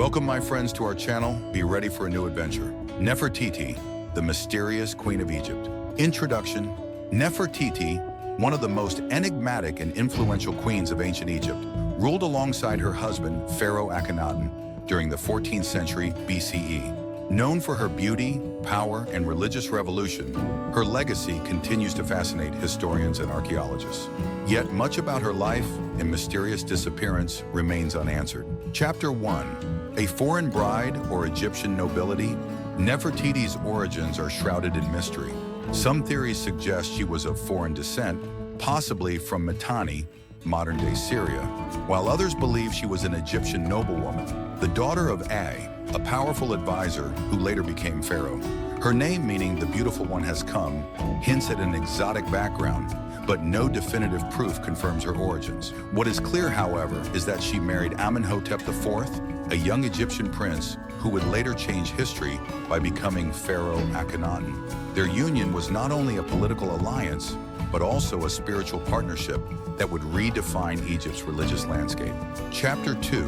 Welcome, my friends, to our channel. Be ready for a new adventure. Nefertiti, the mysterious Queen of Egypt. Introduction. Nefertiti, one of the most enigmatic and influential queens of ancient Egypt, ruled alongside her husband, Pharaoh Akhenaten, during the 14th century BCE. Known for her beauty, power, and religious revolution, her legacy continues to fascinate historians and archaeologists. Yet much about her life and mysterious disappearance remains unanswered. Chapter 1. A foreign bride or Egyptian nobility? Nefertiti's origins are shrouded in mystery. Some theories suggest she was of foreign descent, possibly from Mitanni, modern-day Syria, while others believe she was an Egyptian noblewoman, the daughter of a powerful advisor who later became pharaoh. Her name, meaning the beautiful one has come, hints at an exotic background, but no definitive proof confirms her origins. What is clear, however, is that she married Amenhotep IV, a young Egyptian prince who would later change history by becoming Pharaoh Akhenaten. Their union was not only a political alliance, but also a spiritual partnership that would redefine Egypt's religious landscape. Chapter 2.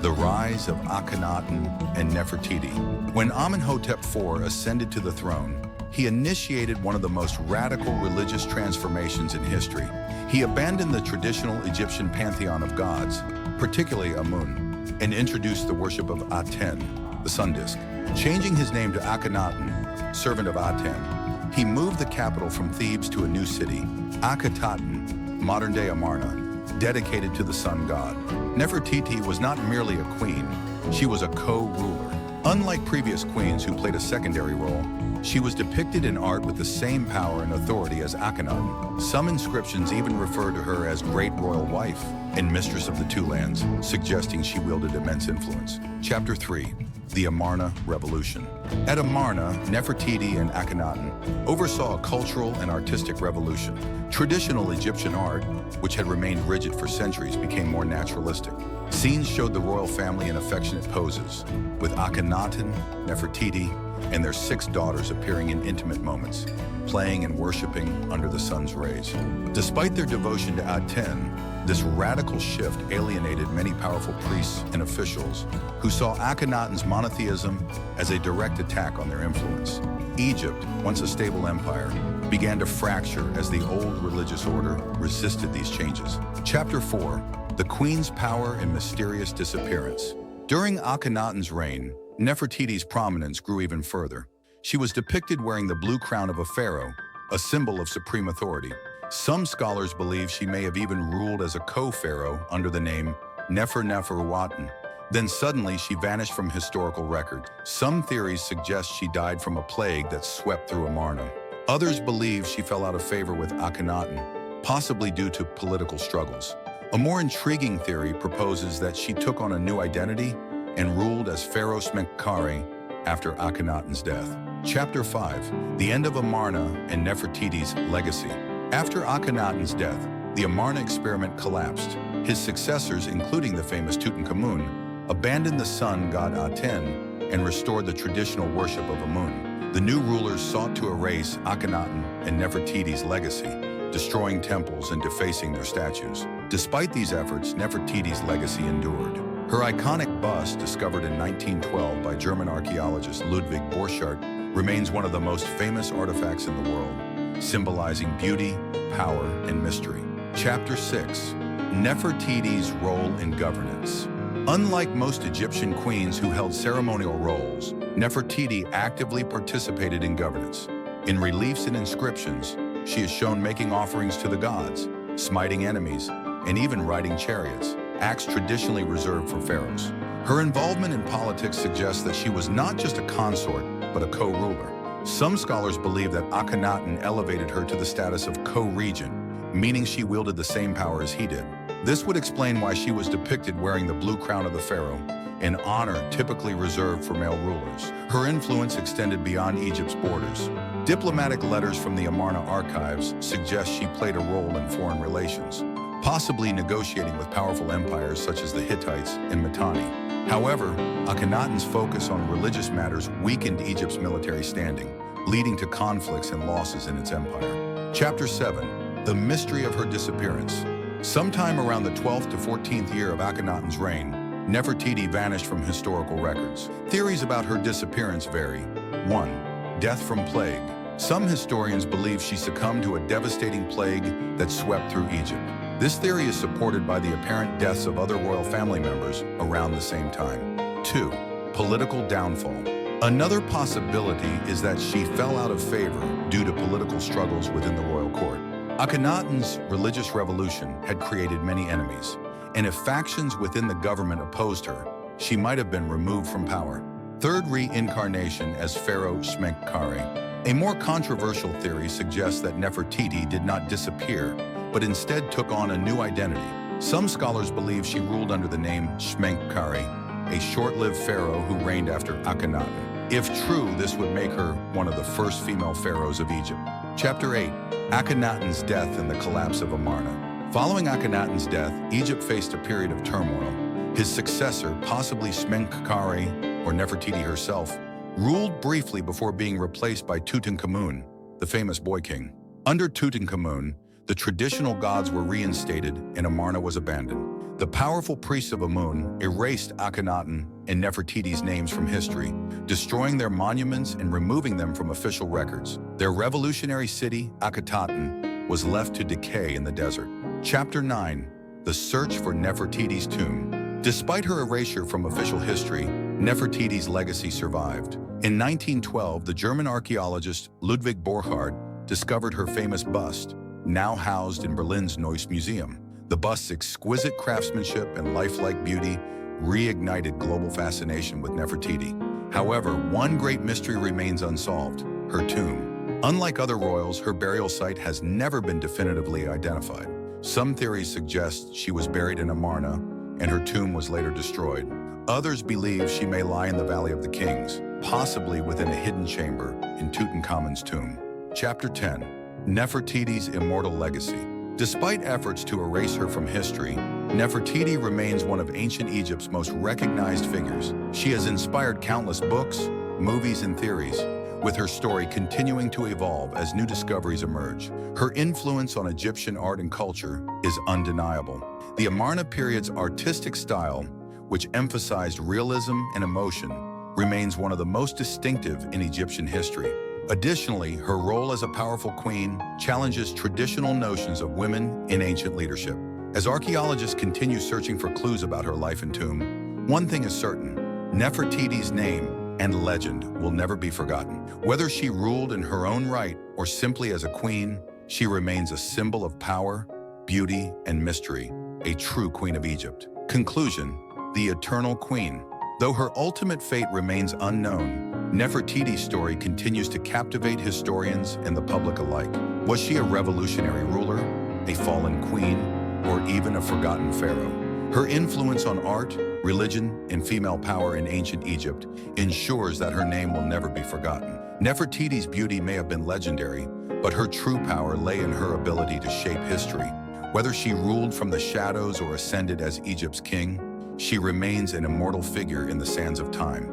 The Rise of Akhenaten and Nefertiti. When Amenhotep IV ascended to the throne, he initiated one of the most radical religious transformations in history. He abandoned the traditional Egyptian pantheon of gods, particularly Amun, and introduced the worship of Aten, the sun disk. Changing his name to Akhenaten, servant of Aten, he moved the capital from Thebes to a new city, Akhetaten, modern-day Amarna, dedicated to the sun god. Nefertiti was not merely a queen, she was a co-ruler. Unlike previous queens who played a secondary role, she was depicted in art with the same power and authority as Akhenaten. Some inscriptions even refer to her as Great Royal Wife and Mistress of the Two Lands, suggesting she wielded immense influence. Chapter 3. The Amarna Revolution. At Amarna, Nefertiti and Akhenaten oversaw a cultural and artistic revolution. Traditional Egyptian art, which had remained rigid for centuries, became more naturalistic. Scenes showed the royal family in affectionate poses, with Akhenaten, Nefertiti, and their 6 daughters appearing in intimate moments, playing and worshiping under the sun's rays. Despite their devotion to Aten, this radical shift alienated many powerful priests and officials who saw Akhenaten's monotheism as a direct attack on their influence. Egypt, once a stable empire, began to fracture as the old religious order resisted these changes. Chapter 4. The Queen's Power and Mysterious Disappearance. During Akhenaten's reign, Nefertiti's prominence grew even further. She was depicted wearing the blue crown of a pharaoh, a symbol of supreme authority. Some scholars believe she may have even ruled as a co-pharaoh under the name Nefertiti. Then suddenly she vanished from historical record. Some theories suggest she died from a plague that swept through Amarna. Others believe she fell out of favor with Akhenaten, possibly due to political struggles. A more intriguing theory proposes that she took on a new identity and ruled as Pharaoh Smenkhkare after Akhenaten's death. Chapter 5. The End of Amarna and Nefertiti's Legacy. After Akhenaten's death, the Amarna experiment collapsed. His successors, including the famous Tutankhamun, abandoned the sun god Aten and restored the traditional worship of Amun. The new rulers sought to erase Akhenaten and Nefertiti's legacy, destroying temples and defacing their statues. Despite these efforts, Nefertiti's legacy endured. Her iconic bust, discovered in 1912 by German archaeologist Ludwig Borchardt, remains one of the most famous artifacts in the world, symbolizing beauty, power, and mystery. Chapter 6. Nefertiti's Role in Governance. Unlike most Egyptian queens who held ceremonial roles, Nefertiti actively participated in governance. In reliefs and inscriptions, she is shown making offerings to the gods, smiting enemies, and even riding chariots, acts traditionally reserved for pharaohs. Her involvement in politics suggests that she was not just a consort, but a co-ruler. Some scholars believe that Akhenaten elevated her to the status of co-regent, meaning she wielded the same power as he did. This would explain why she was depicted wearing the blue crown of the pharaoh, an honor typically reserved for male rulers. Her influence extended beyond Egypt's borders. Diplomatic letters from the Amarna archives suggest she played a role in foreign relations, possibly negotiating with powerful empires such as the Hittites and Mitanni. However, Akhenaten's focus on religious matters weakened Egypt's military standing, leading to conflicts and losses in its empire. Chapter 7. The Mystery of Her Disappearance. Sometime around the 12th to 14th year of Akhenaten's reign, Nefertiti vanished from historical records. Theories about her disappearance vary. 1. Death from plague. Some historians believe she succumbed to a devastating plague that swept through Egypt. This theory is supported by the apparent deaths of other royal family members around the same time. 2. Political downfall. Another possibility is that she fell out of favor due to political struggles within the royal court. Akhenaten's religious revolution had created many enemies, and if factions within the government opposed her, she might have been removed from power. Third, reincarnation as Pharaoh Akhenaten. A more controversial theory suggests that Nefertiti did not disappear, but instead took on a new identity. Some scholars believe she ruled under the name Akhenaten, a short-lived pharaoh who reigned after Akhenaten. If true, this would make her one of the first female pharaohs of Egypt. Chapter 8. Akhenaten's death and the collapse of Amarna. Following Akhenaten's death, Egypt faced a period of turmoil. His successor, possibly Akhenaten or Nefertiti herself, ruled briefly before being replaced by Tutankhamun, the famous boy king. Under Tutankhamun, the traditional gods were reinstated and Amarna was abandoned. The powerful priests of Amun erased Akhenaten and Nefertiti's names from history, destroying their monuments and removing them from official records. Their revolutionary city, Akhenaten, was left to decay in the desert. Chapter 9. The Search for Nefertiti's Tomb. Despite her erasure from official history, Nefertiti's legacy survived. In 1912, the German archaeologist Ludwig Borchardt discovered her famous bust, now housed in Berlin's Neues Museum. The bust's exquisite craftsmanship and lifelike beauty reignited global fascination with Nefertiti. However, one great mystery remains unsolved: her tomb. Unlike other royals, her burial site has never been definitively identified. Some theories suggest she was buried in Amarna and her tomb was later destroyed. Others believe she may lie in the Valley of the Kings, possibly within a hidden chamber in Tutankhamun's tomb. Chapter 10. Nefertiti's Immortal Legacy. Despite efforts to erase her from history, Nefertiti remains one of ancient Egypt's most recognized figures. She has inspired countless books, movies, and theories, with her story continuing to evolve as new discoveries emerge. Her influence on Egyptian art and culture is undeniable. The Amarna period's artistic style, which emphasized realism and emotion, remains one of the most distinctive in Egyptian history. Additionally, her role as a powerful queen challenges traditional notions of women in ancient leadership. As archaeologists continue searching for clues about her life and tomb, one thing is certain: Nefertiti's name and legend will never be forgotten. Whether she ruled in her own right or simply as a queen, she remains a symbol of power, beauty, and mystery, a true queen of Egypt. Conclusion: the eternal queen. Though her ultimate fate remains unknown, Nefertiti's story continues to captivate historians and the public alike. Was she a revolutionary ruler, a fallen queen, or even a forgotten pharaoh? Her influence on art, religion, and female power in ancient Egypt ensures that her name will never be forgotten. Nefertiti's beauty may have been legendary, but her true power lay in her ability to shape history. Whether she ruled from the shadows or ascended as Egypt's king, she remains an immortal figure in the sands of time.